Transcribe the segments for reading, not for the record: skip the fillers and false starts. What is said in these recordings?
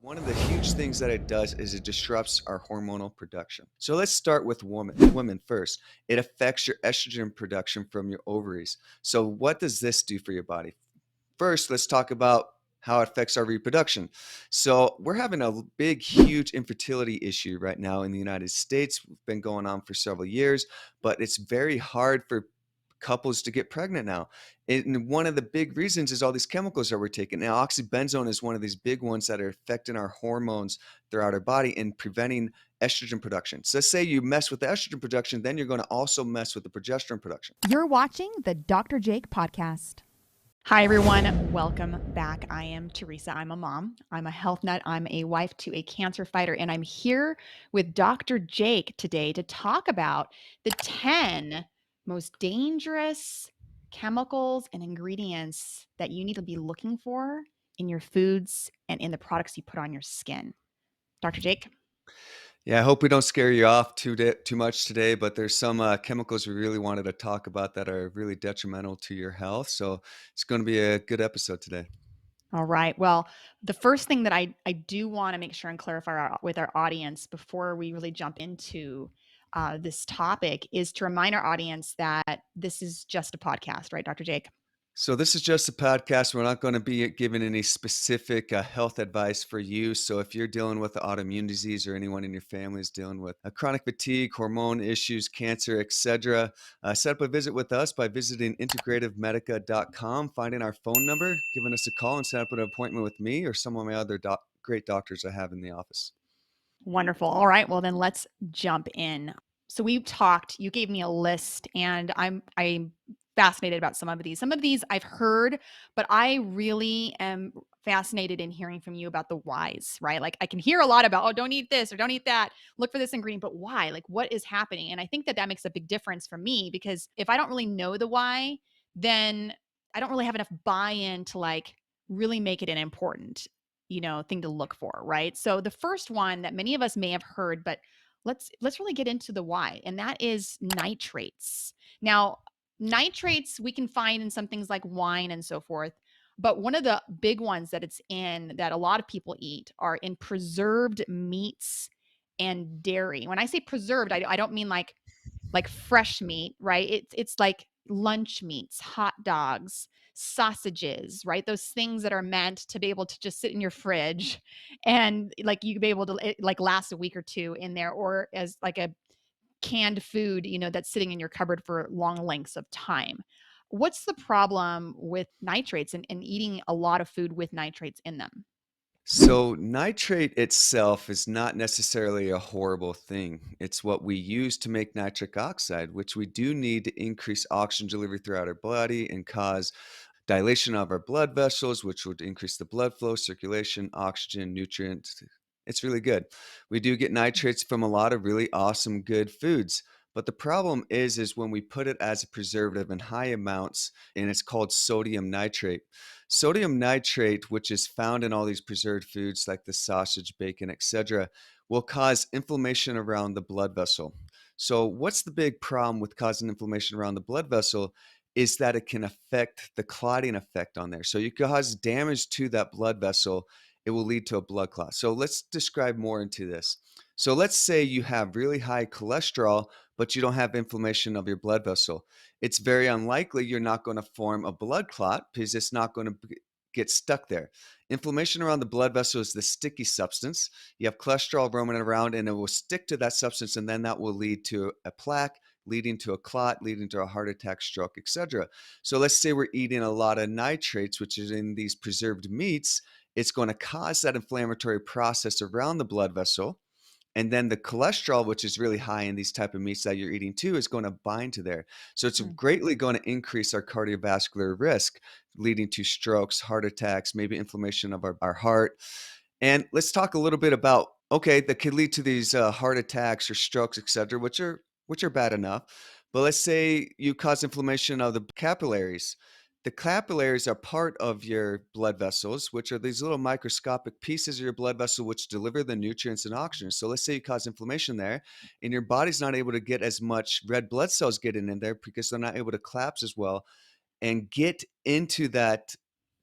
One of the huge things that it does is it disrupts our hormonal production. So let's start with women first. It affects your estrogen production from your ovaries. So what does this do for your body? First, let's talk about how it affects our reproduction. So we're having a big, huge infertility issue right now in the United States. It's been going on for several years, but it's very hard for couples to get pregnant now. And one of the big reasons is all these chemicals that we're taking. Now, oxybenzone is one of these big ones that are affecting our hormones throughout our body and preventing estrogen production. So let's say you mess with the estrogen production, then you're going to also mess with the progesterone production. You're watching the Dr. Jake podcast. Hi, everyone. Welcome back. I am Teresa. I'm a mom. I'm a health nut. I'm a wife to a cancer fighter. And I'm here with Dr. Jake today to talk about the 10 most dangerous chemicals and ingredients that you need to be looking for in your foods and in the products you put on your skin. Dr. Jake? Yeah, I hope we don't scare you off too much today, but there's some chemicals we really wanted to talk about that are really detrimental to your health. So it's going to be a good episode today. All right. Well, the first thing that I do want to make sure and clarify with our audience before we really jump into this topic is to remind our audience that this is just a podcast, right, Dr. Jake? So this is just a podcast. We're not going to be giving any specific health advice for you. So if you're dealing with autoimmune disease or anyone in your family is dealing with chronic fatigue, hormone issues, cancer, etc., set up a visit with us by visiting integrativemedica.com, finding our phone number, giving us a call, and set up an appointment with me or some of my other great doctors I have in the office. Wonderful. All right. Well, then let's jump in. So we've talked, you gave me a list and I'm fascinated about some of these. Some of these I've heard, but I really am fascinated in hearing from you about the whys, right? Like I can hear a lot about, oh, don't eat this or don't eat that. Look for this ingredient, but why? Like what is happening? And I think that makes a big difference for me because if I don't really know the why, then I don't really have enough buy-in to like really make it an important thing to look for, right? So the first one that many of us may have heard, but let's really get into the why, and that is nitrates. Now, nitrates we can find in some things like wine and so forth, but one of the big ones that it's in that a lot of people eat are in preserved meats and dairy. When I say preserved, I don't mean like fresh meat, right? It's like lunch meats, hot dogs, sausages, right? Those things that are meant to be able to just sit in your fridge and like you could be able to like last a week or two in there, or as like a canned food, that's sitting in your cupboard for long lengths of time. What's the problem with nitrates and eating a lot of food with nitrates in them? So, nitrate itself is not necessarily a horrible thing. It's what we use to make nitric oxide, which we do need to increase oxygen delivery throughout our body and cause dilation of our blood vessels, which would increase the blood flow, circulation, oxygen, nutrients. It's really good. We do get nitrates from a lot of really awesome, good foods. But the problem is when we put it as a preservative in high amounts, and it's called sodium nitrate. Sodium nitrate, which is found in all these preserved foods like the sausage, bacon, etc., will cause inflammation around the blood vessel. So, what's the big problem with causing inflammation around the blood vessel? Is that it can affect the clotting effect on there. So, you cause damage to that blood vessel, it will lead to a blood clot. So, let's describe more into this. So, let's say you have really high cholesterol, but you don't have inflammation of your blood vessel. It's very unlikely you're not going to form a blood clot because it's not going to get stuck there. Inflammation around the blood vessel is the sticky substance. You have cholesterol roaming around and it will stick to that substance, and then that will lead to a plaque, leading to a clot, leading to a heart attack, stroke, etc. So let's say we're eating a lot of nitrates, which is in these preserved meats. It's going to cause that inflammatory process around the blood vessel, and then the cholesterol, which is really high in these type of meats that you're eating too, is going to bind to there. So it's Mm. greatly going to increase our cardiovascular risk, leading to strokes, heart attacks, maybe inflammation of our heart. And let's talk a little bit about, okay, that could lead to these heart attacks or strokes, et cetera, which are bad enough. But let's say you cause inflammation of the capillaries. The capillaries are part of your blood vessels, which are these little microscopic pieces of your blood vessel which deliver the nutrients and oxygen. So let's say you cause inflammation there, and your body's not able to get as much red blood cells getting in there because they're not able to collapse as well and get into that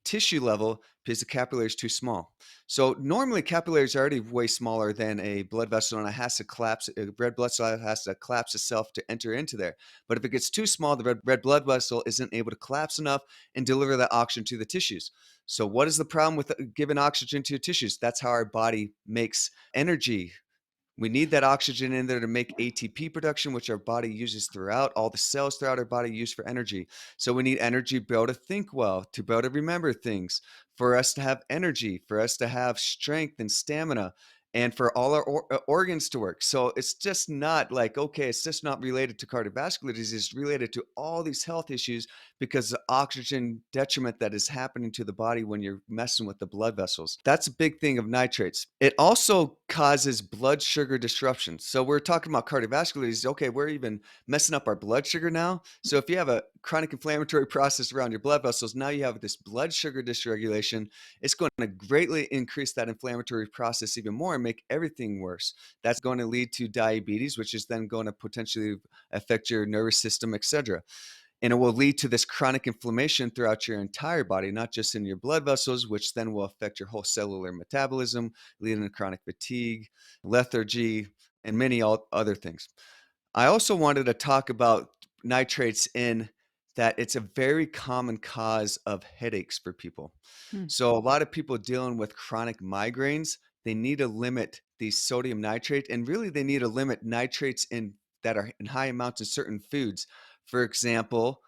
tissue level because the capillary is too small. So normally capillaries are already way smaller than a blood vessel, and it has to collapse. A red blood cell has to collapse itself to enter into there. But if it gets too small, the red blood vessel isn't able to collapse enough and deliver that oxygen to the tissues. So what is the problem with giving oxygen to tissues? That's how our body makes energy. We need that oxygen in there to make ATP production, which our body uses throughout. All the cells throughout our body use for energy. So we need energy to be able to think well, to be able to remember things, for us to have energy, for us to have strength and stamina, and for all our organs to work. So it's just not like, okay, it's just not related to cardiovascular disease. It's related to all these health issues because the oxygen detriment that is happening to the body when you're messing with the blood vessels. That's a big thing of nitrates. It also causes blood sugar disruption. So we're talking about cardiovascular disease. Okay, we're even messing up our blood sugar now. So if you have a chronic inflammatory process around your blood vessels, now you have this blood sugar dysregulation. It's going to greatly increase that inflammatory process even more and make everything worse. That's going to lead to diabetes, which is then going to potentially affect your nervous system, etc. And it will lead to this chronic inflammation throughout your entire body, not just in your blood vessels, which then will affect your whole cellular metabolism, leading to chronic fatigue, lethargy, and many other things. I also wanted to talk about nitrates in that it's a very common cause of headaches for people. Hmm. So a lot of people dealing with chronic migraines, they need to limit the sodium nitrate, and really they need to limit nitrates in that are in high amounts in certain foods. For example,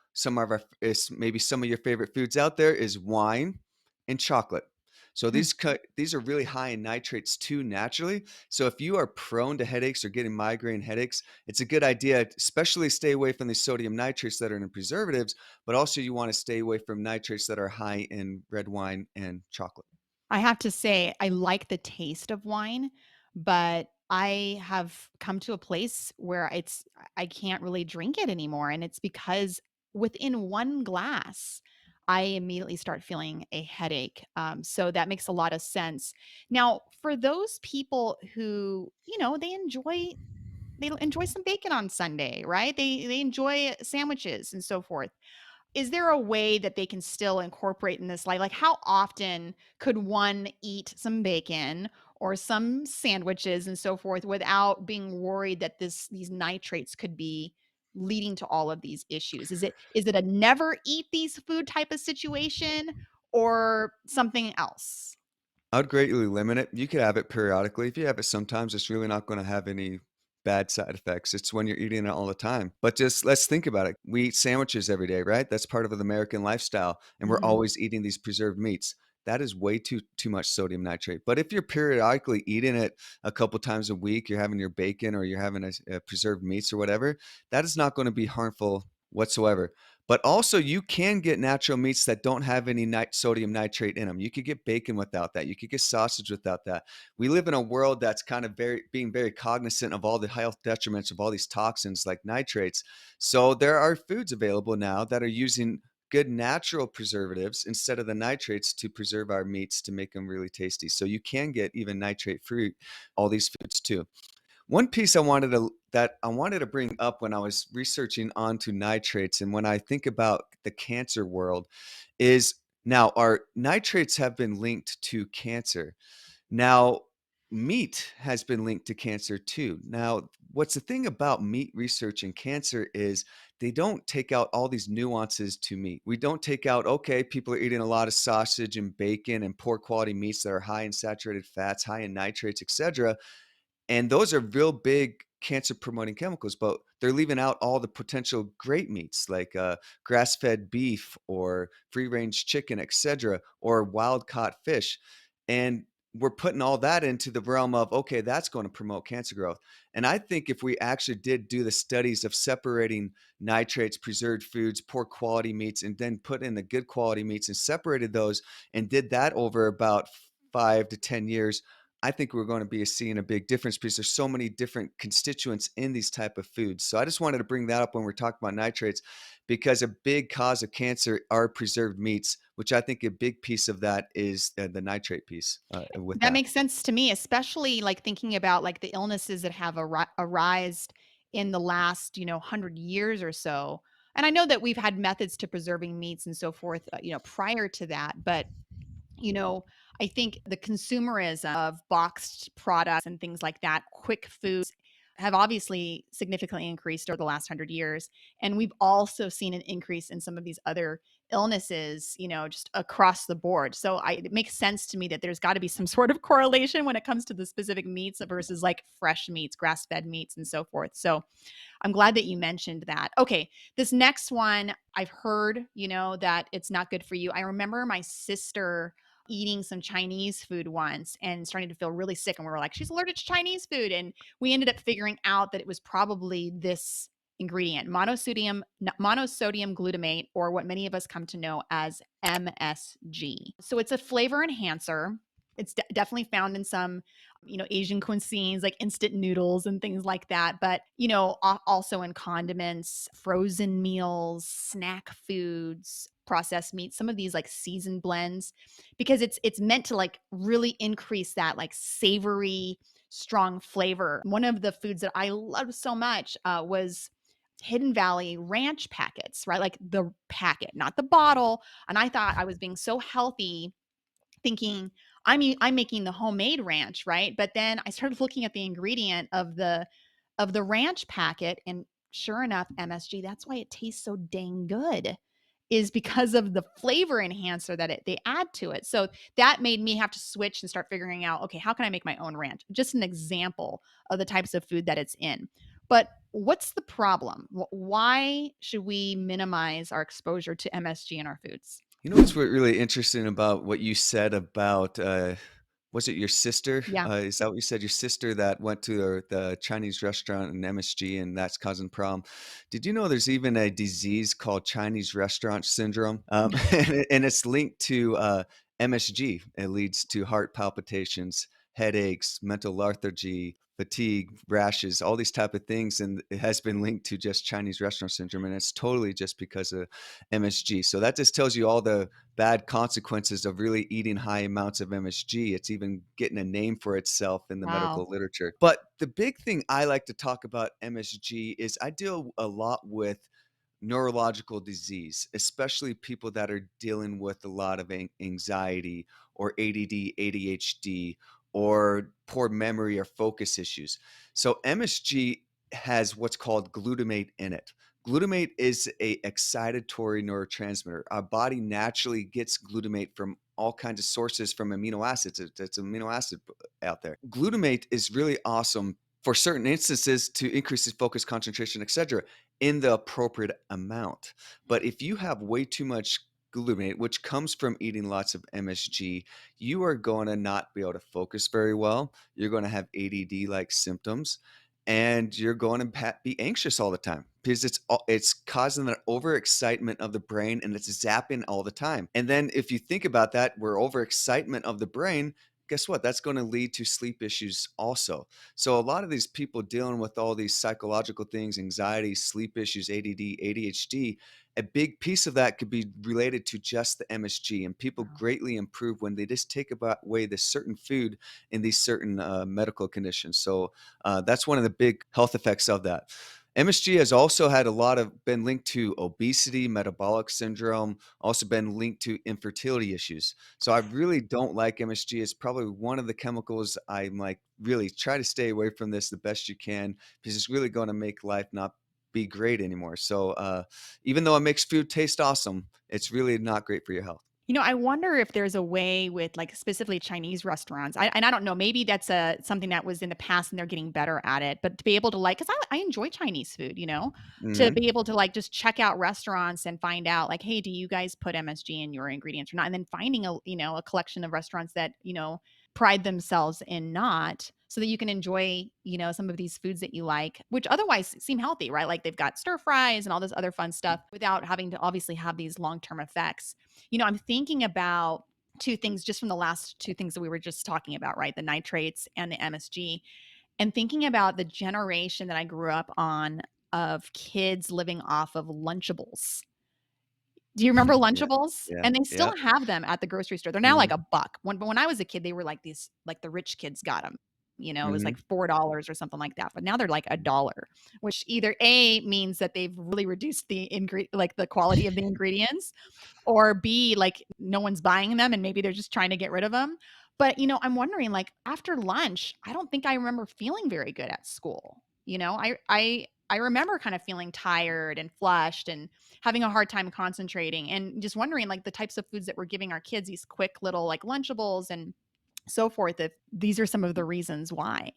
maybe some of your favorite foods out there is wine and chocolate. So Hmm. these are really high in nitrates too naturally. So if you are prone to headaches or getting migraine headaches, it's a good idea, especially stay away from the sodium nitrates that are in preservatives, but also you want to stay away from nitrates that are high in red wine and chocolate. I have to say, I like the taste of wine, but I have come to a place where I can't really drink it anymore, and it's because within 1 glass, I immediately start feeling a headache, so that makes a lot of sense. Now, for those people who, they enjoy some bacon on Sunday, right? They enjoy sandwiches and so forth. Is there a way that they can still incorporate in this life? Like, how often could one eat some bacon or some sandwiches and so forth without being worried that these nitrates could be leading to all of these issues? Is it a never eat these food type of situation or something else? I would greatly limit it. You could have it periodically. If you have it sometimes, it's really not going to have any bad side effects. It's when you're eating it all the time. But just let's think about it. We eat sandwiches every day, right? That's part of the American lifestyle, and we're Mhm. always eating these preserved meats. That is way too much sodium nitrate. But if you're periodically eating it a couple times a week, you're having your bacon or you're having a preserved meats or whatever, that is not going to be harmful whatsoever. But also, you can get natural meats that don't have any sodium nitrate in them. You could get bacon without that. You could get sausage without that. We live in a world that's kind of being very cognizant of all the health detriments of all these toxins like nitrates. So there are foods available now that are using good natural preservatives instead of the nitrates to preserve our meats to make them really tasty. So you can get even nitrate free all these foods too. One piece I wanted to bring up when I was researching onto nitrates and when I think about the cancer world is now our nitrates have been linked to cancer. Now, meat has been linked to cancer too. Now, what's the thing about meat research and cancer is they don't take out all these nuances to meat. We don't take out, okay, people are eating a lot of sausage and bacon and poor quality meats that are high in saturated fats, high in nitrates, etc. And those are real big cancer promoting chemicals, but they're leaving out all the potential great meats like grass-fed beef or free-range chicken, etc., or wild-caught fish. And we're putting all that into the realm of, okay, that's going to promote cancer growth. And I think if we actually did do the studies of separating nitrates, preserved foods, poor quality meats, and then put in the good quality meats and separated those and did that over about 5 to 10 years, I think we're going to be seeing a big difference because there's so many different constituents in these type of foods. So I just wanted to bring that up when we're talking about nitrates, because a big cause of cancer are preserved meats, which I think a big piece of that is the nitrate piece with That that. makes sense to me, especially, like, thinking about, like, the illnesses that have arised in the last, 100 years or so. And I know that we've had methods to preserving meats and so forth, prior to that, but you know, I think the consumerism of boxed products and things like that, quick foods, have obviously significantly increased over the last 100 years. And we've also seen an increase in some of these other illnesses, just across the board. So it makes sense to me that there's got to be some sort of correlation when it comes to the specific meats versus like fresh meats, grass fed meats, and so forth. So I'm glad that you mentioned that. Okay, this next one, I've heard, that it's not good for you. I remember my sister eating some Chinese food once and starting to feel really sick. And we were like, she's allergic to Chinese food. And we ended up figuring out that it was probably this ingredient, monosodium glutamate, or what many of us come to know as MSG. So it's a flavor enhancer. It's definitely found in some Asian cuisines like instant noodles and things like that. But, also in condiments, frozen meals, snack foods, processed meats, some of these like seasoned blends, because it's meant to like really increase that like savory, strong flavor. One of the foods that I loved so much was Hidden Valley ranch packets, right? Like the packet, not the bottle. And I thought I was being so healthy thinking I'm making the homemade ranch, right? But then I started looking at the ingredient of the ranch packet, and sure enough, MSG, that's why it tastes so dang good, is because of the flavor enhancer that they add to it. So that made me have to switch and start figuring out, okay, how can I make my own ranch? Just an example of the types of food that it's in. But what's the problem? Why should we minimize our exposure to MSG in our foods? You know what's really interesting about what you said about, was it your sister? Yeah. Is that what you said? Your sister that went to the Chinese restaurant in MSG and that's causing problem. Did you know there's even a disease called Chinese restaurant syndrome? And it's linked to MSG. It leads to heart palpitations, headaches, mental lethargy, fatigue, rashes, all these type of things, and it has been linked to just Chinese restaurant syndrome, and it's totally just because of MSG. So that just tells you all the bad consequences of really eating high amounts of MSG. It's even getting a name for itself in the medical Wow. literature. But the big thing I like to talk about MSG is I deal a lot with neurological disease, especially people that are dealing with a lot of anxiety or ADD, ADHD, or poor memory or focus issues. So MSG has what's called glutamate in it. Glutamate is a excitatory neurotransmitter. Our body naturally gets glutamate from all kinds of sources from amino acids. It's amino acid out there. Glutamate is really awesome for certain instances to increase the focus, concentration, etc., in the appropriate amount. But if you have way too much glutamate, which comes from eating lots of MSG, you are going to not be able to focus very well. You're going to have ADD like symptoms, and you're going to be anxious all the time because it's causing an overexcitement of the brain and it's zapping all the time. And then if you think about that, where overexcitement of the brain, guess what? That's going to lead to sleep issues also. So a lot of these people dealing with all these psychological things, anxiety, sleep issues, ADD, ADHD, a big piece of that could be related to just the MSG. And people Wow. greatly improve when they just take away this certain food in these certain medical conditions. So that's one of the big health effects of that. MSG has also had a lot of been linked to obesity, metabolic syndrome, also been linked to infertility issues. So I really don't like MSG. It's probably one of the chemicals I'm like really try to stay away from this the best you can because it's really going to make life not be great anymore. So even though it makes food taste awesome, it's really not great for your health. I wonder if there's a way with, like, specifically Chinese restaurants. I don't know, maybe that's something that was in the past and they're getting better at it, but to be able to, like, 'cause I enjoy Chinese food, to Hmm. be able to, like, just check out restaurants and find out, like, "Hey, do you guys put MSG in your ingredients or not?" And then finding a collection of restaurants that, pride themselves in not, so that you can enjoy, some of these foods that you like, which otherwise seem healthy, right? Like, they've got stir fries and all this other fun stuff without having to obviously have these long-term effects. I'm thinking about 2 things just from the last 2 things that we were just talking about, right? The nitrates and the MSG, and thinking about the generation that I grew up on of kids living off of Lunchables. Do you remember Yeah, Lunchables? yeah, And they yeah. still have them at the grocery store. They're now like Mhm. a buck. When I was a kid, they were like these like the rich kids got them. It was like Mhm. $4 or something like that, but now they're like a dollar, which either A means that they've really reduced like the quality of the ingredients, or B, like no one's buying them and maybe they're just trying to get rid of them. But, I'm wondering, like, after lunch, I don't think I remember feeling very good at school. I remember kind of feeling tired and flushed and having a hard time concentrating, and just wondering, like, the types of foods that we're giving our kids, these quick little like Lunchables and so forth, if these are some of the reasons why.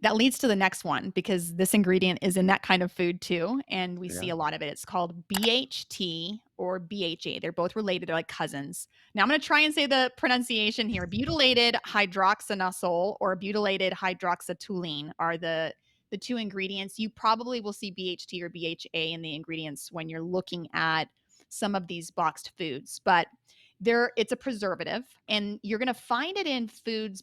That leads to the next one, because this ingredient is in that kind of food too, and we see Yeah. a lot of it. It's called BHT or BHA. They're both related, they're like cousins. Now I'm going to try and say the pronunciation here. Butylated hydroxynosole or butylated hydroxytoluene are the two ingredients. You probably will see BHT or BHA in the ingredients when you're looking at some of these boxed foods, but it's a preservative, and you're going to find it in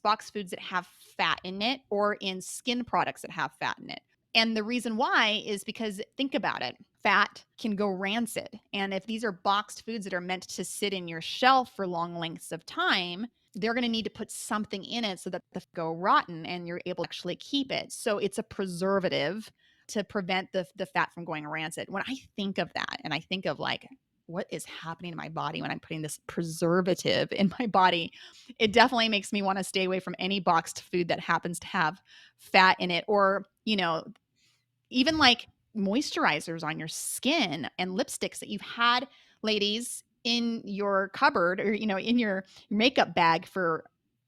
boxed foods that have fat in it, or in skin products that have fat in it. And the reason why is because, think about it, fat can go rancid. And if these are boxed foods that are meant to sit in your shelf for long lengths of time, they're going to need to put something in it so that they go rotten and you're able to actually keep it. So it's a preservative to prevent the fat from going rancid. When I think of that, and I think of like, what is happening to my body when I'm putting this preservative in my body, it definitely makes me want to stay away from any boxed food that happens to have fat in it, or, even like moisturizers on your skin and lipsticks that you've had, ladies, in your cupboard, or, in your makeup bag for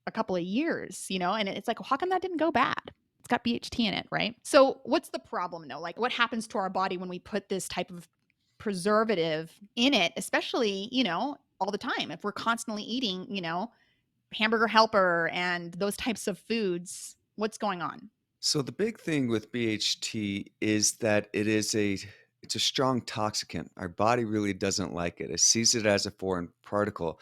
a couple of years, and it's like, well, how come that didn't go bad? It's got BHT in it, right? So what's the problem? No, like, what happens to our body when we put this type of preservative in it, especially, all the time? If we're constantly eating, hamburger helper and those types of foods, what's going on? So the big thing with BHT is that it's a strong toxicant. Our body really doesn't like it. It sees it as a foreign particle.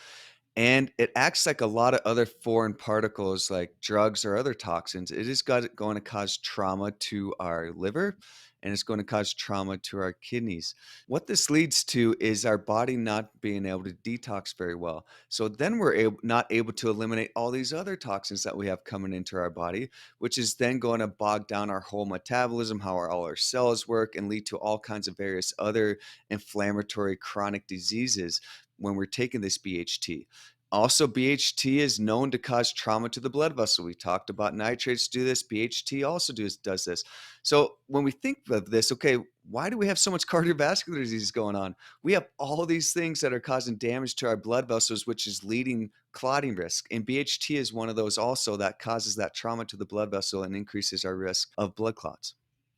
And it acts like a lot of other foreign particles, like drugs or other toxins. It is going to cause trauma to our liver, and it's going to cause trauma to our kidneys. What this leads to is our body not being able to detox very well. So then not able to eliminate all these other toxins that we have coming into our body, which is then going to bog down our whole metabolism, how all our cells work, and lead to all kinds of various other inflammatory chronic diseases when we're taking this BHT. Also, BHT is known to cause trauma to the blood vessel. We talked about nitrates do this. BHT also does this. So when we think of this, okay, why do we have so much cardiovascular disease going on? We have all these things that are causing damage to our blood vessels, which is leading clotting risk. And BHT is one of those also that causes that trauma to the blood vessel and increases our risk of blood clots.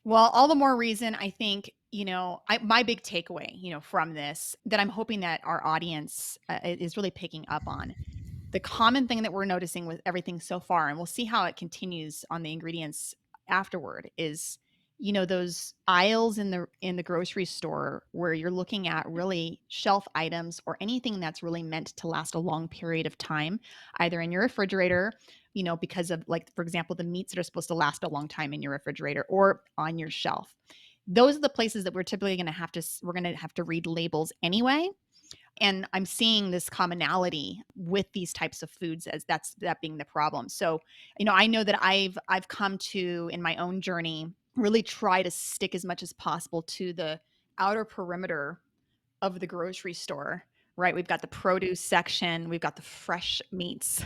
Well, all the more reason, I think, my big takeaway, from this, that I'm hoping that our audience is really picking up on. The common thing that we're noticing with everything so far, and we'll see how it continues on the ingredients afterward, is, those aisles in the grocery store where you're looking at really shelf items or anything that's really meant to last a long period of time, either in your refrigerator, because of, like, for example, the meats that are supposed to last a long time in your refrigerator, or on your shelf. Those are the places that we're going to have to read labels anyway, and I'm seeing this commonality with these types of foods, as that being the problem. So, I know that I've come to, in my own journey, really try to stick as much as possible to the outer perimeter of the grocery store, right? We've got the produce section, we've got the fresh meats,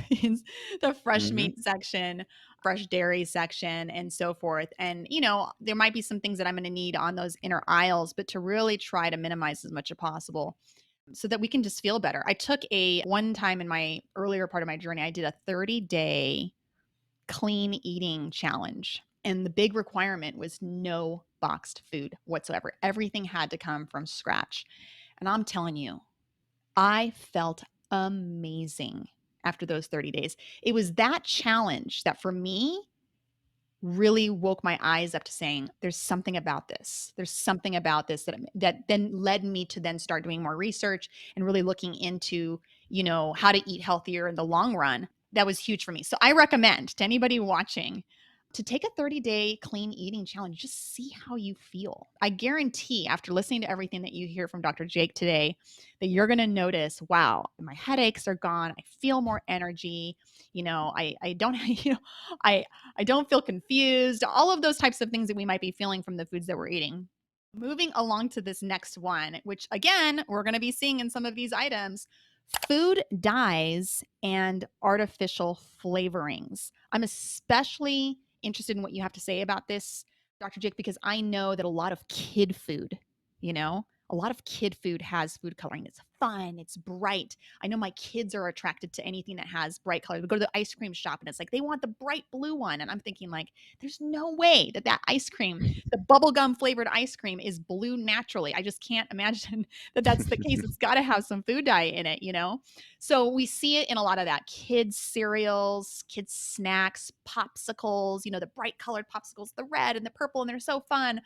the fresh Mhm. meat section, fresh dairy section, and so forth. And, there might be some things that I'm going to need on those inner aisles, but to really try to minimize as much as possible so that we can just feel better. I took a one time in my earlier part of my journey, I did a 30-day clean eating challenge. And the big requirement was no boxed food whatsoever. Everything had to come from scratch. And I'm telling you, I felt amazing after those 30 days. It was that challenge that, for me, really woke my eyes up to saying, there's something about this. There's something about this that then led me to then start doing more research and really looking into, how to eat healthier in the long run. That was huge for me. So I recommend to anybody watching to take a 30-day clean eating challenge. Just see how you feel. I guarantee, after listening to everything that you hear from Dr. Jake today, that you're going to notice, wow, my headaches are gone. I feel more energy. I don't I I don't feel confused. All of those types of things that we might be feeling from the foods that we're eating. Moving along to this next one, which again, we're going to be seeing in some of these items, food dyes and artificial flavorings. I'm especially interested in what you have to say about this, Dr. Jake, because I know that a lot of kid food, a lot of kid food has food coloring. It's fun, it's bright. I know my kids are attracted to anything that has bright color. We go to the ice cream shop and it's like they want the bright blue one. And I'm thinking, like, there's no way that ice cream, the bubblegum flavored ice cream, is blue naturally. I just can't imagine that that's the case. It's got to have some food dye in it. So we see it in a lot of that kids cereals, kids snacks, popsicles, the bright colored popsicles, the red and the purple, and they're so fun.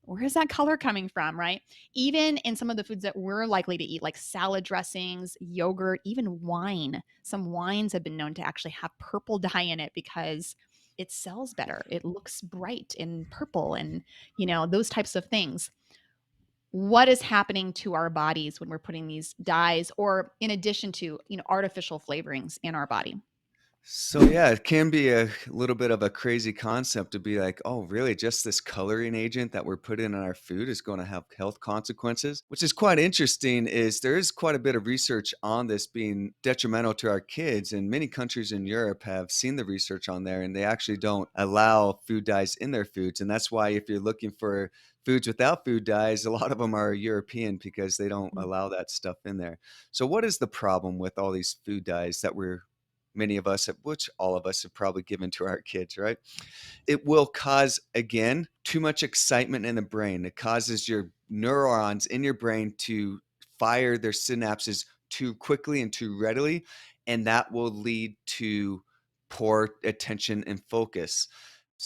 Where is that color coming from, right? Even in some of the foods that we're likely to eat, like salad dressings, yogurt, even wine. Some wines have been known to actually have purple dye in it because it sells better. It looks bright and purple and, those types of things. What is happening to our bodies when we're putting these dyes or in addition to, artificial flavorings in our body? So yeah, it can be a little bit of a crazy concept to be like, oh, really? Just this coloring agent that we're putting in our food is going to have health consequences, which is quite interesting. Is there is quite a bit of research on this being detrimental to our kids, and many countries in Europe have seen the research on there, and they actually don't allow food dyes in their foods, and that's why if you're looking for foods without food dyes, a lot of them are European because they don't Mm, allow that stuff in there. So, what is the problem with all these food dyes that many of us have, which all of us have probably given to our kids, right? It will cause, again, too much excitement in the brain. It causes your neurons in your brain to fire their synapses too quickly and too readily, and that will lead to poor attention and focus.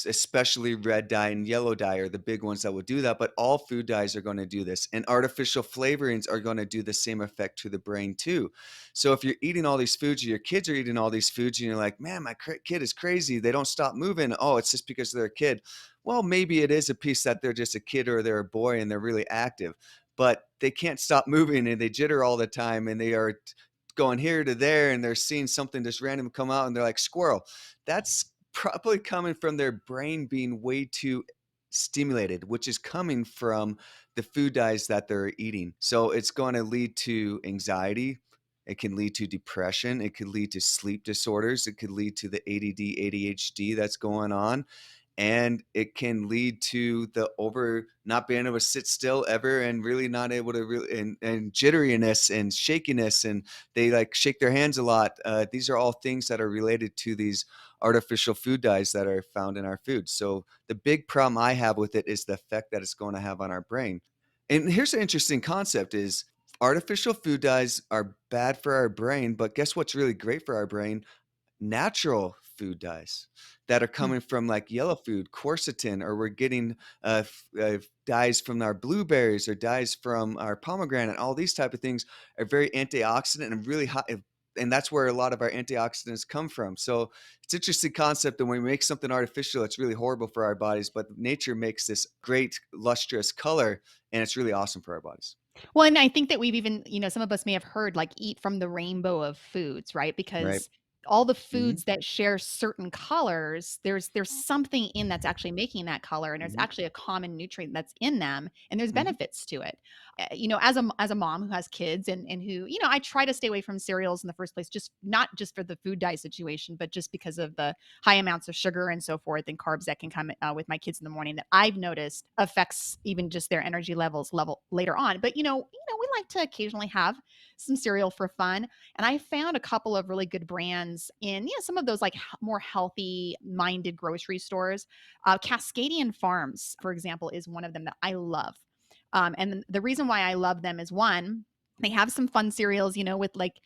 Especially red dye and yellow dye are the big ones that will do that, but all food dyes are going to do this. And artificial flavorings are going to do the same effect to the brain too. So if you're eating all these foods or your kids are eating all these foods and you're like, man, my kid is crazy. They don't stop moving. Oh, it's just because they're a kid. Well, maybe it is a piece that they're just a kid or they're a boy and they're really active, but they can't stop moving and they jitter all the time and they are going here to there and they're seeing something just random come out and they're like squirrel. That's probably coming from their brain being way too stimulated, which is coming from the food dyes that they're eating. So it's going to lead to anxiety. It can lead to depression. It could lead to sleep disorders. It could lead to the ADD, ADHD that's going on. And it can lead to the over not being able to sit still ever and really not able to really and jitteriness and shakiness and they like shake their hands a lot. These are all things that are related to these artificial food dyes that are found in our food. So the big problem I have with it is the effect that it's going to have on our brain. And here's an interesting concept is artificial food dyes are bad for our brain, but guess what's really great for our brain? Natural food dyes that are mm. coming from like yellow food, quercetin, or we're getting dyes from our blueberries or dyes from our pomegranate. All these type of things are very antioxidant and really high. And that's where a lot of our antioxidants come from. So it's an interesting concept. And when we make something artificial, it's really horrible for our bodies. But nature makes this great, lustrous color, and it's really awesome for our bodies. Well, and I think that we've even, some of us may have heard like eat from the rainbow of foods, right? Right. Because all the Hmm. foods that share certain colors, there's something in that's actually making that color, and there's Hmm. actually a common nutrient that's in them, and there's Hmm. benefits to it. As a mom who has kids and who, I try to stay away from cereals in the first place, just not just for the food dye situation, but just because of the high amounts of sugar and so forth and carbs that can come with my kids in the morning that I've noticed affects even just their energy levels level later on. But we like to occasionally have some cereal for fun, and I found a couple of really good brands in some of those like more healthy minded grocery stores. Cascadian Farms, for example, is one of them that I love. And the reason why I love them is one, they have some fun cereals, with like,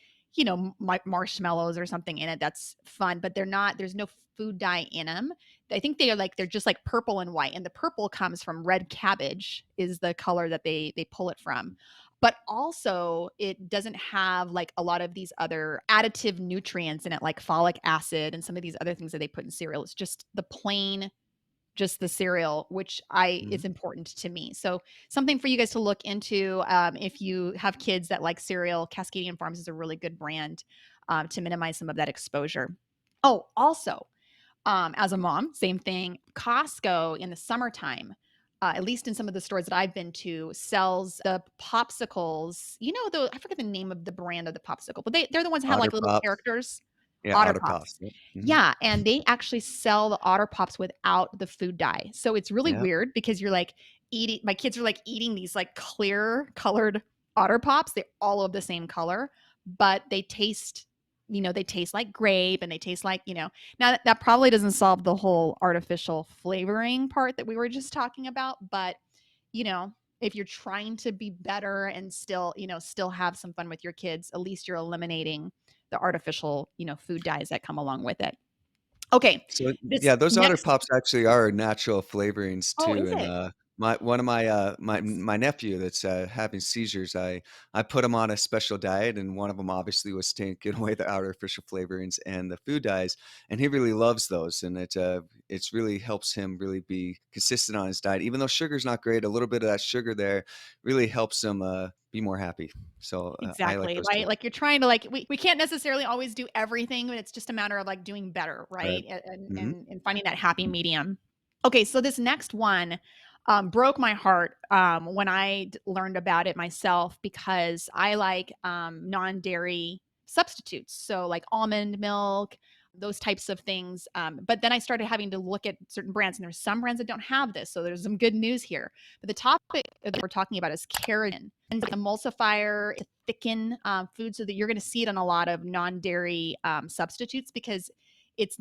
marshmallows or something in it that's fun, but there's no food dye in them. I think they're just like purple and white. And the purple comes from red cabbage is the color that they pull it from. But also it doesn't have like a lot of these other additive nutrients in it, like folic acid and some of these other things that they put in cereal. It's just the cereal, which I Hmm. is important to me. So something for you guys to look into if you have kids that like cereal. Cascadian Farms is a really good brand to minimize some of that exposure. Oh, also, as a mom, same thing. Costco in the summertime, at least in some of the stores that I've been to, sells the popsicles. You know, I forget the name of the brand of the popsicle, but they're the ones that have Otter like little Pops. characters. Yeah, Otter Otter Pops. Pops. Yep. Mhm. Yeah, and they actually sell the Otter Pops without the food dye. So it's really Yep. weird because you're like eating my kids are like eating these like clear colored Otter Pops. They're all of the same color, but they taste, they taste like grape and they taste like, now that probably doesn't solve the whole artificial flavoring part that we were just talking about, but you know, if you're trying to be better and still, still have some fun with your kids, at least you're eliminating the artificial, food dyes that come along with it. Okay. So, This yeah, those Otter next Pops actually are natural flavorings Oh, too, is and, it? my one of my, my nephew that's, having seizures, I put him on a special diet, and one of them obviously was taking away the artificial flavorings and the food dyes, and he really loves those, and it's really helps him really be consistent on his diet. Even though sugar's not great, a little bit of that sugar there really helps him, be more happy. So, I like Exactly, those too. right? Like, you're trying to, like we can't necessarily always do everything, but it's just a matter of, like, doing better, Right. right? And Mhm. and and finding that happy medium. Okay, so this next one, broke my heart, when I learned about it myself because I like, non-dairy substitutes, so, like, almond milk, those types of things, but then I started having to look at certain brands, and there's some brands that don't have this, so there's some good news here. But the topic that we're talking about is Carageenan, and the emulsifier to thicken food so that you're going to see it on a lot of non-dairy substitutes because it's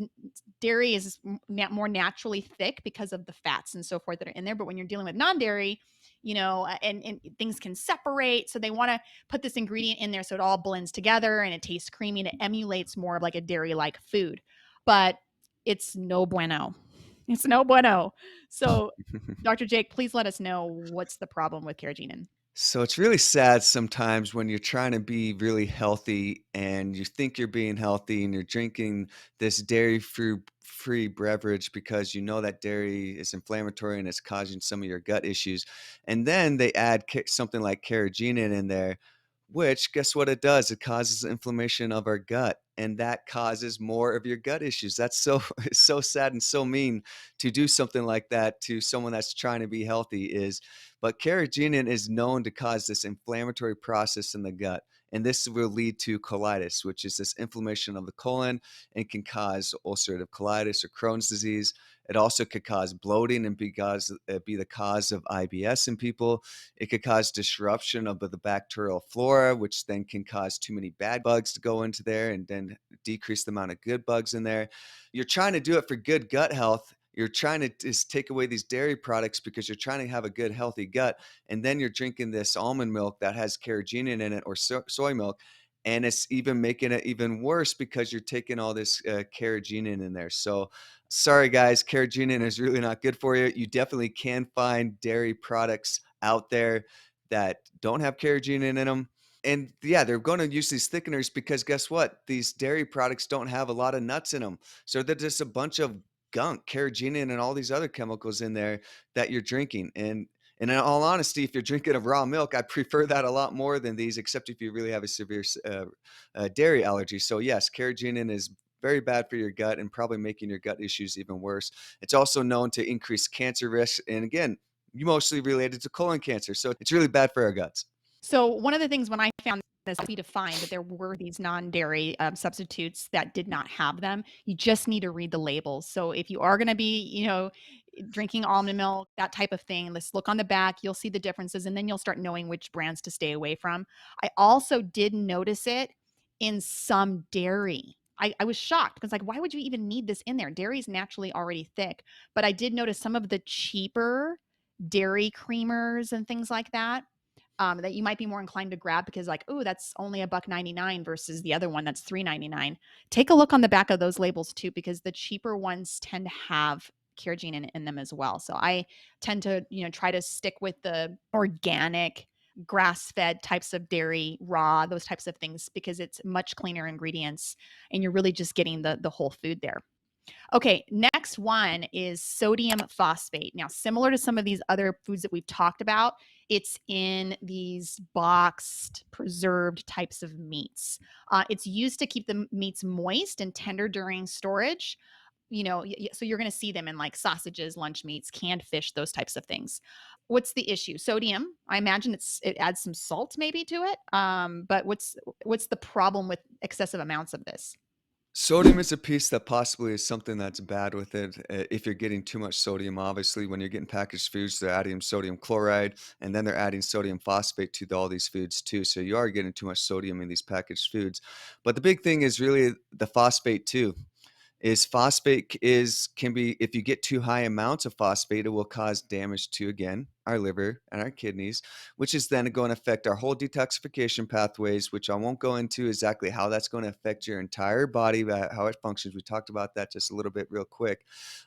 dairy is more naturally thick because of the fats and so forth that are in there. But when you're dealing with non-dairy, and things can separate. So they want to put this ingredient in there so it all blends together and it tastes creamy and it emulates more of like a dairy-like food. But it's no bueno. It's no bueno. So, Dr. Jake, please let us know what's the problem with carrageenan. So it's really sad sometimes when you're trying to be really healthy and you think you're being healthy and you're drinking this dairy free beverage because you know that dairy is inflammatory and it's causing some of your gut issues. And then they add something like carrageenan in there, which guess what it does? It causes inflammation of our gut. And that causes more of your gut issues. That's so it's so sad and so mean to do something like that to someone that's trying to be healthy is but carrageenan is known to cause this inflammatory process in the gut, and this will lead to colitis, which is this inflammation of the colon and can cause ulcerative colitis or Crohn's disease. It also could cause bloating and be the cause of IBS in people. It could cause disruption of the bacterial flora, which then can cause too many bad bugs to go into there and then decrease the amount of good bugs in there. You're trying to do it for good gut health. You're trying to just take away these dairy products because you're trying to have a good, healthy gut. And then you're drinking this almond milk that has carrageenan in it or soy milk. And it's even making it even worse because you're taking all this carrageenan in there. So, sorry guys, carrageenan is really not good for you. You definitely can find dairy products out there that don't have carrageenan in them. And yeah, they're going to use these thickeners because guess what? These dairy products don't have a lot of nuts in them. So they're just a bunch of gunk, carrageenan, and all these other chemicals in there that you're drinking. And in all honesty, if you're drinking a raw milk, I prefer that a lot more than these, except if you really have a severe dairy allergy. So yes, carrageenan is very bad for your gut and probably making your gut issues even worse. It's also known to increase cancer risk, and again, mostly related to colon cancer. So it's really bad for our guts. So one of the things when I found this to find that there were these non-dairy substitutes that did not have them, you just need to read the labels. So if you are going to be, drinking almond milk, that type of thing, let's look on the back. You'll see the differences, and then you'll start knowing which brands to stay away from. I also did notice it in some dairy. I was shocked because, like, why would you even need this in there? Dairy is naturally already thick, but I did notice some of the cheaper dairy creamers and things like that you might be more inclined to grab because like, oh, that's only a buck 99 versus the other one that's 3.99. Take a look on the back of those labels too, because the cheaper ones tend to have carrageenan in them as well. So I tend to, try to stick with the organic grass-fed types of dairy, raw, those types of things because it's much cleaner ingredients and you're really just getting the whole food there. Okay, next one is sodium phosphate. Now, similar to some of these other foods that we've talked about, it's in these boxed, preserved types of meats. It's used to keep the meats moist and tender during storage. So you're going to see them in like sausages, lunch meats, canned fish, those types of things. What's the issue? Sodium. I imagine it adds some salt maybe to it. But what's the problem with excessive amounts of this? Sodium is a piece that possibly is something that's bad with it. If you're getting too much sodium, obviously, when you're getting packaged foods, they're adding sodium chloride and then they're adding sodium phosphate to all these foods too. So you are getting too much sodium in these packaged foods. But the big thing is really the phosphate too. Is phosphate is can be if you get too high amounts of phosphate, it will cause damage to again our liver and our kidneys, which is then going to affect our whole detoxification pathways, which I won't go into exactly how that's going to affect your entire body, how it functions. We talked about that just a little bit real quick.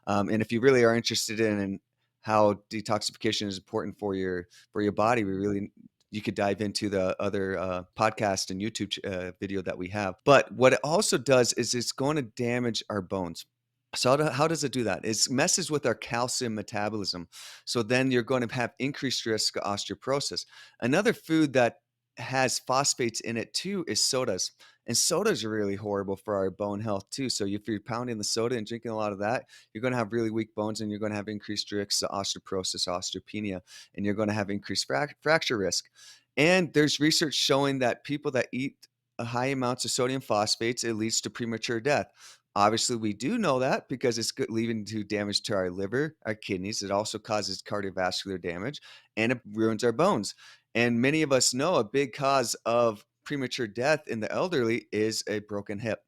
And if you really are interested in how detoxification is important for your body, we really you could dive into the other podcast and YouTube video that we have. But what it also does is it's going to damage our bones. So how does it do that? It messes with our calcium metabolism. So then you're going to have increased risk of osteoporosis. Another food that has phosphates in it too is sodas. And sodas are really horrible for our bone health too. So if you're pounding the soda and drinking a lot of that, you're going to have really weak bones and you're going to have increased risk of osteoporosis, osteopenia, and you're going to have increased fracture risk. And there's research showing that people that eat high amounts of sodium phosphates, it leads to premature death. Obviously, we do know that because it's leading to damage to our liver, our kidneys. It also causes cardiovascular damage and it ruins our bones. And many of us know a big cause of premature death in the elderly is a broken hip.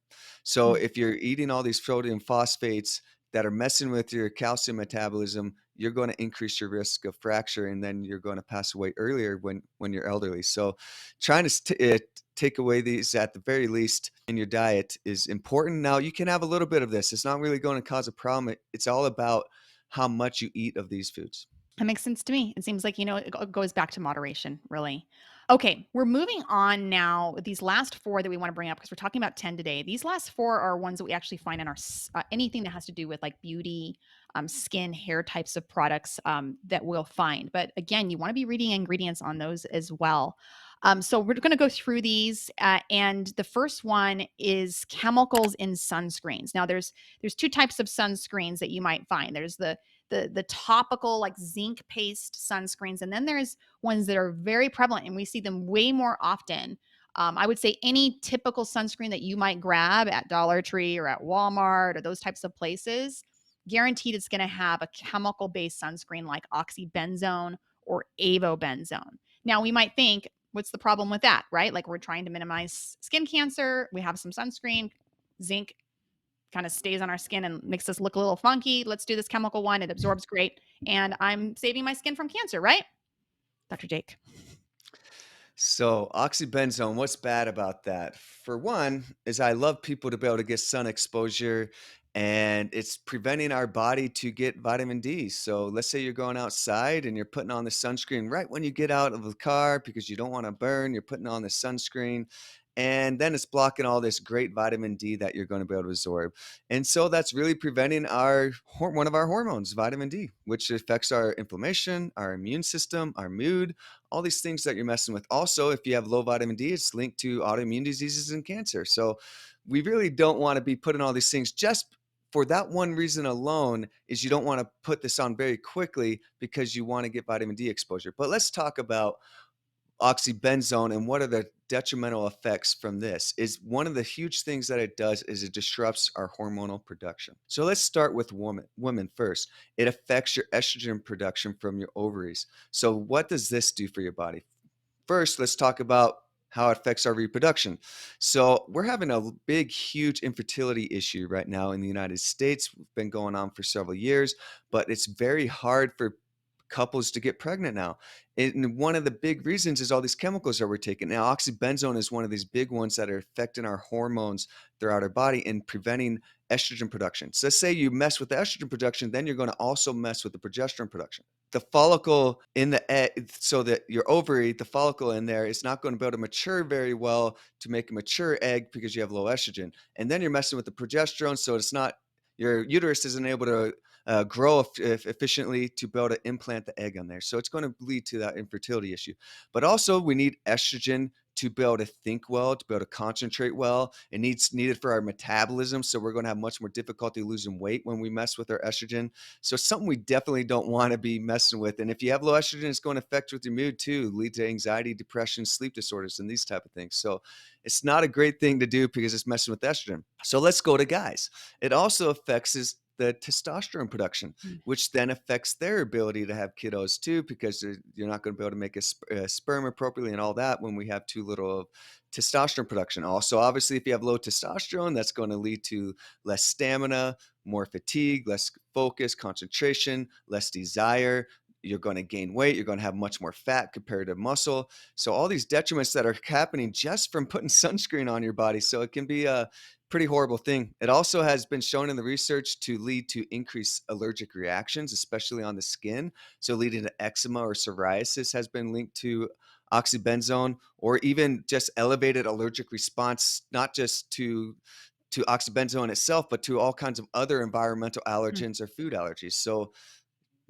So Mm. if you're eating all these sodium phosphates that are messing with your calcium metabolism, you're going to increase your risk of fracture and then you're going to pass away earlier when you're elderly. So trying to take away these at the very least in your diet is important. Now, you can have a little bit of this. It's not really going to cause a problem. It's all about how much you eat of these foods. That makes sense to me. It seems like, it goes back to moderation, really. Okay, we're moving on now. These last four that we want to bring up because we're talking about 10 today. These last four are ones that we actually find in anything that has to do with like beauty, skin, hair types of products that we'll find. But again, you want to be reading ingredients on those as well. So we're going to go through these, and the first one is chemicals in sunscreens. Now, there's two types of sunscreens that you might find. There's the topical like zinc paste sunscreens, and then there's ones that are very prevalent and we see them way more often. I would say any typical sunscreen that you might grab at Dollar Tree or at Walmart or those types of places, guaranteed it's going to have a chemical based sunscreen like oxybenzone or avobenzone. Now we might think, what's the problem with that, right? Like we're trying to minimize skin cancer, we have some sunscreen, zinc kind of stays on our skin and makes us look a little funky. Let's do this chemical one. It absorbs great. And I'm saving my skin from cancer, right? Dr. Jake. So, oxybenzone, what's bad about that? For one, is I love people to be able to get sun exposure and it's preventing our body to get vitamin D. So, let's say you're going outside and you're putting on the sunscreen right when you get out of the car because you don't want to burn, you're putting on the sunscreen and then it's blocking all this great vitamin D that you're going to be able to absorb. And so that's really preventing our one of our hormones, vitamin D, which affects our inflammation, our immune system, our mood, all these things that you're messing with. Also, if you have low vitamin D, it's linked to autoimmune diseases and cancer. So we really don't want to be putting all these things just for that one reason alone is you don't want to put this on very quickly because you want to get vitamin D exposure. But let's talk about oxybenzone and what are the detrimental effects from this is one of the huge things that it does is it disrupts our hormonal production. So let's start with women first. It affects your estrogen production from your ovaries. So what does this do for your body? First, let's talk about how it affects our reproduction. So, we're having a big, huge infertility issue right now in the United States. It's been going on for several years, but it's very hard for couples to get pregnant now. And one of the big reasons is all these chemicals that we're taking. Now, oxybenzone is one of these big ones that are affecting our hormones throughout our body and preventing estrogen production. So, let's say you mess with the estrogen production, then you're going to also mess with the progesterone production. The follicle in the egg, so that your ovary, the follicle in there is not going to be able to mature very well to make a mature egg because you have low estrogen. And then you're messing with the progesterone, so it's not Your uterus isn't able to grow efficiently to be able to implant the egg on there. So it's going to lead to that infertility issue. But also, we need estrogen to be able to think well, to be able to concentrate well. It needs needed for our metabolism. So we're going to have much more difficulty losing weight when we mess with our estrogen. So it's something we definitely don't want to be messing with. And if you have low estrogen, it's going to affect with your mood too, lead to anxiety, depression, sleep disorders, and these type of things. So it's not a great thing to do because it's messing with estrogen. So let's go to guys. It also affects the testosterone production, Mm. which then affects their ability to have kiddos too, because you're not going to be able to make a sperm appropriately and all that when we have too little of testosterone production. Also, obviously, if you have low testosterone, that's going to lead to less stamina, more fatigue, less focus, concentration, less desire. You're going to gain weight. You're going to have much more fat compared to muscle. So all these detriments that are happening just from putting sunscreen on your body. So it can be a pretty horrible thing. It also has been shown in the research to lead to increased allergic reactions, especially on the skin. So leading to eczema or psoriasis has been linked to oxybenzone, or even just elevated allergic response, not just to oxybenzone itself, but to all kinds of other environmental Mm. allergens or food allergies. So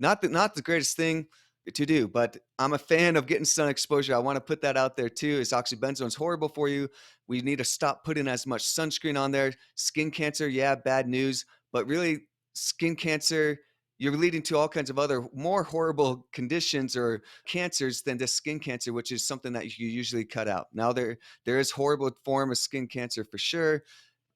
not the greatest thing to do, but I'm a fan of getting sun exposure. I wanna put that out there too, is oxybenzone's horrible for you. We need to stop putting as much sunscreen on there. Skin cancer, yeah, bad news, but really skin cancer, you're leading to all kinds of other more horrible conditions or cancers than just skin cancer, which is something that you usually cut out. Now there is horrible form of skin cancer for sure,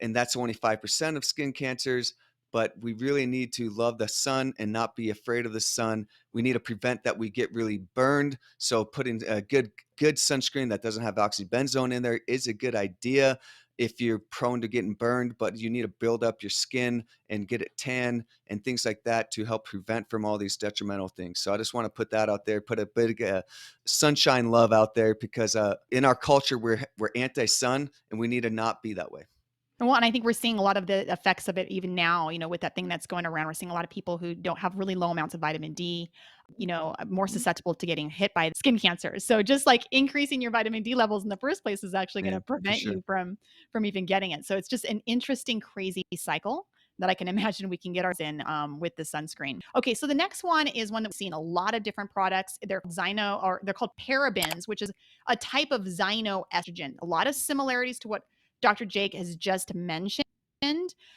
and that's only 5% of skin cancers. But we really need to love the sun and not be afraid of the sun. We need to prevent that we get really burned. So putting a good sunscreen that doesn't have oxybenzone in there is a good idea if you're prone to getting burned, but you need to build up your skin and get it tan and things like that to help prevent from all these detrimental things. So I just want to put that out there, put a big sunshine love out there, because in our culture we're anti-sun and we need to not be that way. Well, and I think we're seeing a lot of the effects of it even now, with that thing that's going around. We're seeing a lot of people who don't have really low amounts of vitamin D, more susceptible to getting hit by skin cancer. So just like increasing your vitamin D levels in the first place is actually going Yeah, to for prevent sure. you from even getting it. So it's just an interesting, crazy cycle that I can imagine we can get ours in with the sunscreen. Okay, so the next one is one that we've seen a lot of different products. They're Zyno, or they're called parabens, which is a type of xynoestrogen. A lot of similarities to what Dr. Jake has just mentioned.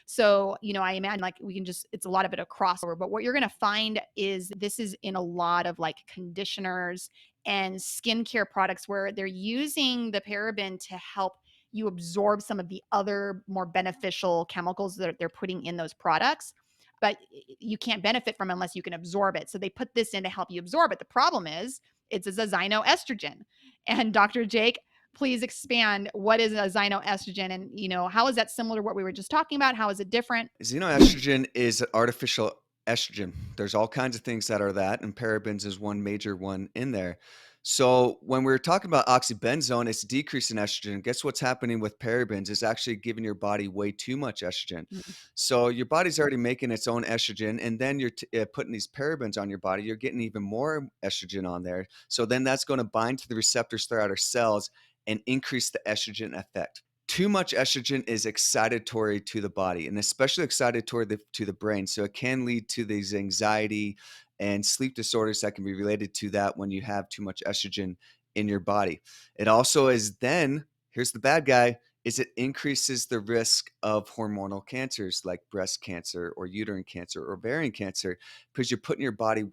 So, I imagine like we can just, it's a lot of it a crossover, but what you're going to find is this is in a lot of like conditioners and skincare products where they're using the paraben to help you absorb some of the other more beneficial chemicals that they're putting in those products. But you can't benefit from it unless you can absorb it. So they put this in to help you absorb it. The problem is it's a xynoestrogen. And Dr. Jake, please expand. What is a xynoestrogen, and how is that similar to what we were just talking about? How is it different? Xenoestrogen is artificial estrogen. There's all kinds of things that are that, and parabens is one major one in there. So when we're talking about oxybenzone, it's decreasing estrogen. Guess what's happening with parabens is actually giving your body way too much estrogen. Mm, So your body's already making its own estrogen, and then you're putting these parabens on your body. You're getting even more estrogen on there. So then that's going to bind to the receptors throughout our cells and increase the estrogen effect. Too much estrogen is excitatory to the body, and especially excitatory to the brain. So it can lead to these anxiety and sleep disorders that can be related to that when you have too much estrogen in your body. It also is then, here's the bad guy, is it increases the risk of hormonal cancers like breast cancer or uterine cancer or ovarian cancer, because you're putting your body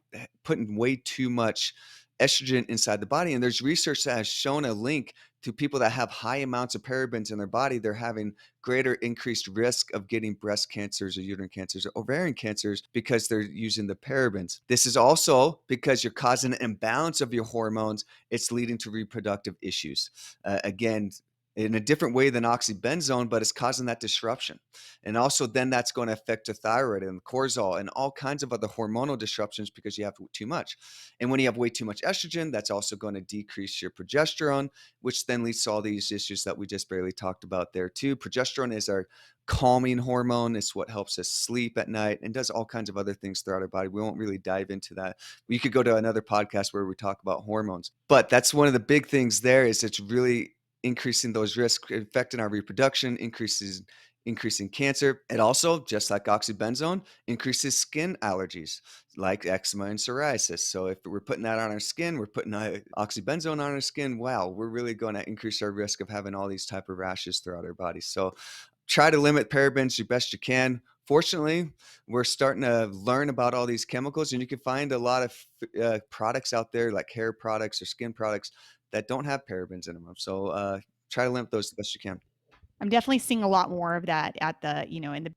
putting way too much estrogen inside the body. And there's research that has shown a link to people that have high amounts of parabens in their body. They're having greater increased risk of getting breast cancers or uterine cancers or ovarian cancers because they're using the parabens. This is also because you're causing an imbalance of your hormones. It's leading to reproductive issues. Again, in a different way than oxybenzone, but it's causing that disruption. And also, then that's going to affect the thyroid and cortisol and all kinds of other hormonal disruptions because you have too much. And when you have way too much estrogen, that's also going to decrease your progesterone, which then leads to all these issues that we just barely talked about there too. Progesterone is our calming hormone. It's what helps us sleep at night and does all kinds of other things throughout our body. We won't really dive into that. We could go to another podcast where we talk about hormones. But that's one of the big things there, is it's really increasing those risks, affecting our reproduction, increases increasing cancer. It also, just like oxybenzone, increases skin allergies like eczema and psoriasis. So if we're putting that on our skin, we're putting oxybenzone on our skin. Wow, we're really going to increase our risk of having all these type of rashes throughout our body. So try to limit parabens the best you can. Fortunately, we're starting to learn about all these chemicals, and you can find a lot of products out there, like hair products or skin products, that don't have parabens in them. So try to limit those the best you can. I'm definitely seeing a lot more of that at the, in the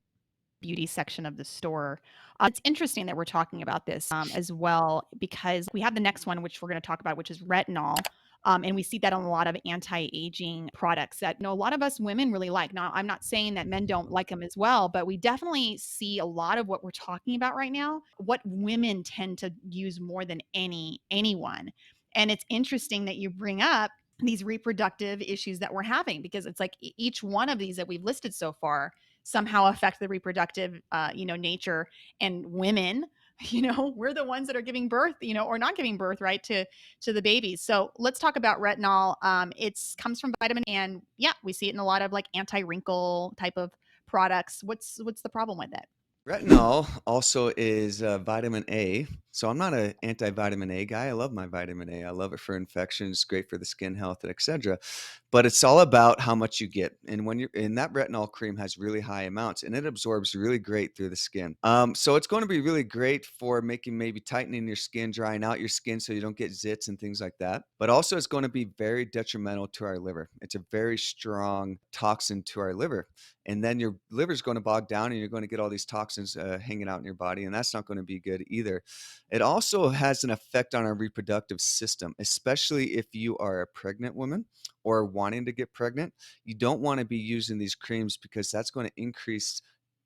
beauty section of the store. It's interesting that we're talking about this as well because we have the next one, which we're going to talk about, which is retinol. And we see that on a lot of anti-aging products that a lot of us women really like. Now, I'm not saying that men don't like them as well, but we definitely see a lot of what we're talking about right now, what women tend to use more than anyone. And it's interesting that you bring up these reproductive issues that we're having because it's like each one of these that we've listed so far somehow affect the reproductive nature and women we're the ones that are giving birth or not giving birth right to the babies. So let's talk about retinol. It's comes from vitamin and yeah, we see it in a lot of like anti-wrinkle type of products. What's the problem with it? Retinol also is vitamin A. So I'm not an anti-vitamin A guy. I love my vitamin A. I love it for infections, great for the skin health, and etc. But it's all about how much you get. And when you're in that retinol cream has really high amounts and it absorbs really great through the skin. So it's going to be really great for making maybe tightening your skin, drying out your skin so you don't get zits and things like that. But also it's going to be very detrimental to our liver. It's a very strong toxin to our liver, and then your liver is going to bog down and you're going to get all these toxins hanging out in your body, and that's not going to be good either. It also has an effect on our reproductive system, especially if you are a pregnant woman or wanting to get pregnant. You don't want to be using these creams because that's going to increase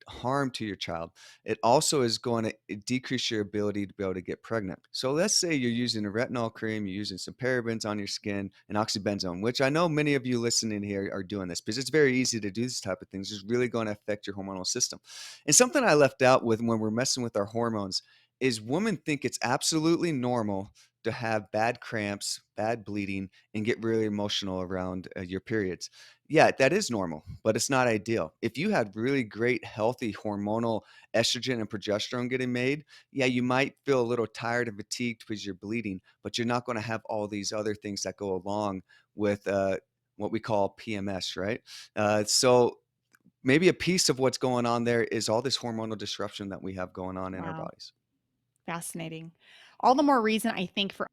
harm to your child. It also is going to decrease your ability to be able to get pregnant. So let's say you're using a retinol cream, you're using some parabens on your skin and oxybenzone, which I know many of you listening here are doing this because it's very easy to do this type of things. It's really going to affect your hormonal system. And something I left out with when we're messing with our hormones is women think it's absolutely normal to have bad cramps, bad bleeding, and get really emotional around your periods. Yeah, that is normal, but it's not ideal. If you had really great, healthy hormonal estrogen and progesterone getting made, yeah, you might feel a little tired and fatigued because you're bleeding, but you're not going to have all these other things that go along with what we call PMS, right? So maybe a piece of what's going on there is all this hormonal disruption that we have going on in our Wow, bodies. fascinating. All the more reason I think for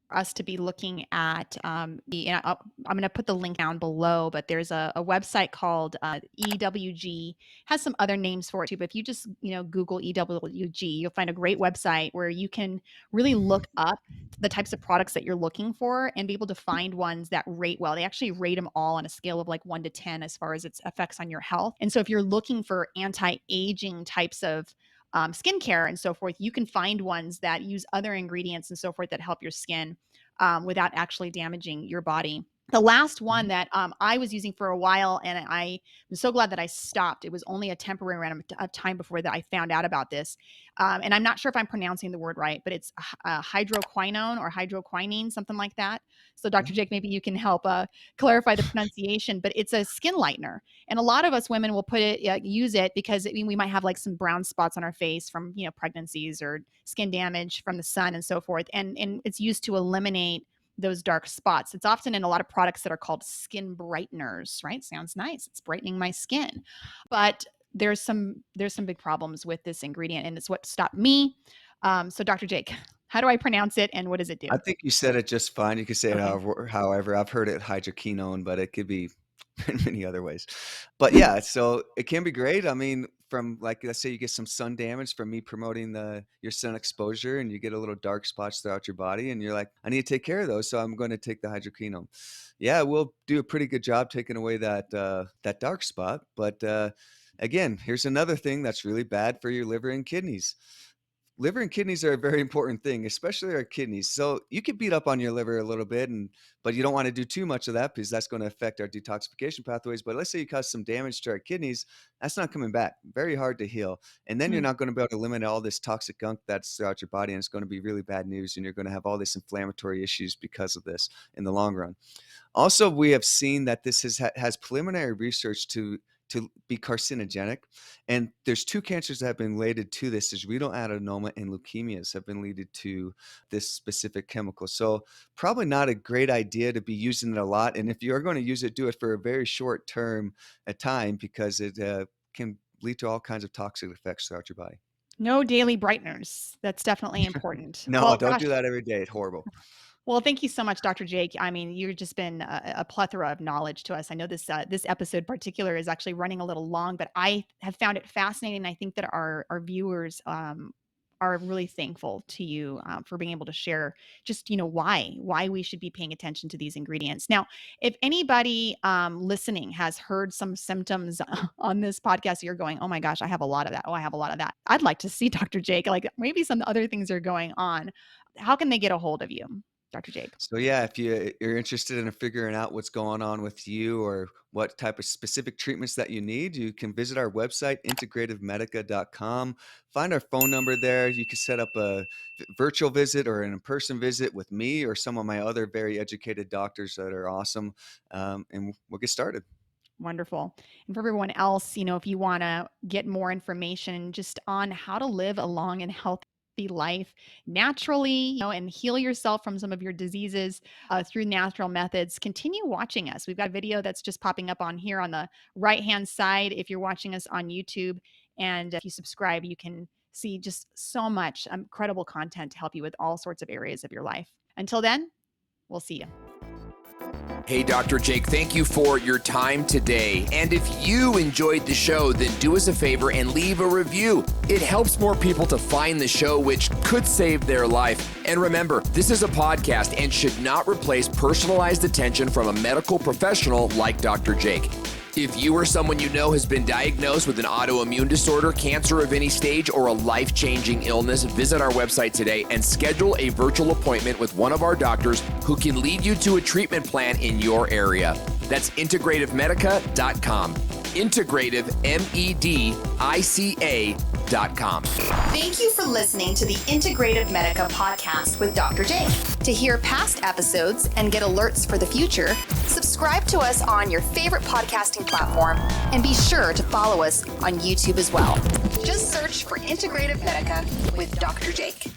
us to be looking at I'm going to put the link down below, but there's a website called EWG, has some other names for it too, but if you just Google EWG, you'll find a great website where you can really look up the types of products that you're looking for and be able to find ones that rate well. They actually rate them all on a scale of like 1 to 10 as far as its effects on your health. And so if you're looking for anti-aging types of skincare and so forth, you can find ones that use other ingredients and so forth that help your skin without actually damaging your body. The last one that I was using for a while, and I'm so glad that I stopped. It was only a temporary amount of time before that I found out about this. And I'm not sure if I'm pronouncing the word right, but it's hydroquinone or hydroquinine, something like that. So, Dr. Mhm. Jake, maybe you can help clarify the pronunciation, but it's a skin lightener. And a lot of us women will use it because we might have like some brown spots on our face from, pregnancies or skin damage from the sun and so forth. And it's used to eliminate those dark spots. It's often in a lot of products that are called skin brighteners, right? Sounds nice. It's brightening my skin. But there's some big problems with this ingredient and it's what stopped me. So Dr. Jake, how do I pronounce it and what does it do? I think you said it just fine. You could say it Okay. however. I've heard it hydroquinone, but it could be in many other ways. But yeah, so it can be great. I mean, from like let's say you get some sun damage from me promoting the your sun exposure and you get a little dark spots throughout your body and you're like, I need to take care of those, so I'm going to take the hydroquinone. Yeah, we'll do a pretty good job taking away that dark spot, but again, here's another thing that's really bad for your liver and kidneys. Liver and kidneys are a very important thing, especially our kidneys. So you can beat up on your liver a little bit, but you don't want to do too much of that because that's going to affect our detoxification pathways. But let's say you cause some damage to our kidneys, that's not coming back. Very hard to heal, and then you're Mm, not going to be able to eliminate all this toxic gunk that's throughout your body, and it's going to be really bad news. And you're going to have all this inflammatory issues because of this in the long run. Also, we have seen that this has preliminary research to be carcinogenic. And there's two cancers that have been related to this is renal adenoma and leukemias have been related to this specific chemical. So probably not a great idea to be using it a lot. And if you're going to use it, do it for a very short term at time because it can lead to all kinds of toxic effects throughout your body. No daily brighteners. That's definitely important. No, Well, don't gosh. do that every day. It's horrible. Well, thank you so much, Dr. Jake. I mean, you've just been a plethora of knowledge to us. I know this episode in particular is actually running a little long, but I have found it fascinating. I think that our viewers are really thankful to you for being able to share just why we should be paying attention to these ingredients. Now, if anybody listening has heard some symptoms on this podcast, you're going, "Oh my gosh, I have a lot of that. Oh, I have a lot of that." I'd like to see Dr. Jake. Like maybe some other things are going on. How can they get a hold of you, Dr. Jake? So yeah, if you're interested in figuring out what's going on with you or what type of specific treatments that you need, you can visit our website, integrativemedica.com. Find our phone number there. You can set up a virtual visit or an in-person visit with me or some of my other very educated doctors that are awesome, and we'll get started. Wonderful. And for everyone else, if you want to get more information just on how to live a long and healthy life naturally, and heal yourself from some of your diseases through natural methods, continue watching us. We've got a video that's just popping up on here on the right-hand side if you're watching us on YouTube. And if you subscribe, you can see just so much incredible content to help you with all sorts of areas of your life. Until then, we'll see you. Hey, Dr. Jake, thank you for your time today. And if you enjoyed the show, then do us a favor and leave a review. It helps more people to find the show, which could save their life. And remember, this is a podcast and should not replace personalized attention from a medical professional like Dr. Jake. If you or someone you know has been diagnosed with an autoimmune disorder, cancer of any stage, or a life-changing illness, visit our website today and schedule a virtual appointment with one of our doctors who can lead you to a treatment plan in your area. That's integrativemedica.com. Integrative, MEDICA.com. Thank you for listening to the Integrative Medica podcast with Dr. Jake. To hear past episodes and get alerts for the future, subscribe to us on your favorite podcasting platform and be sure to follow us on YouTube as well. Just search for Integrative Medica with Dr. Jake.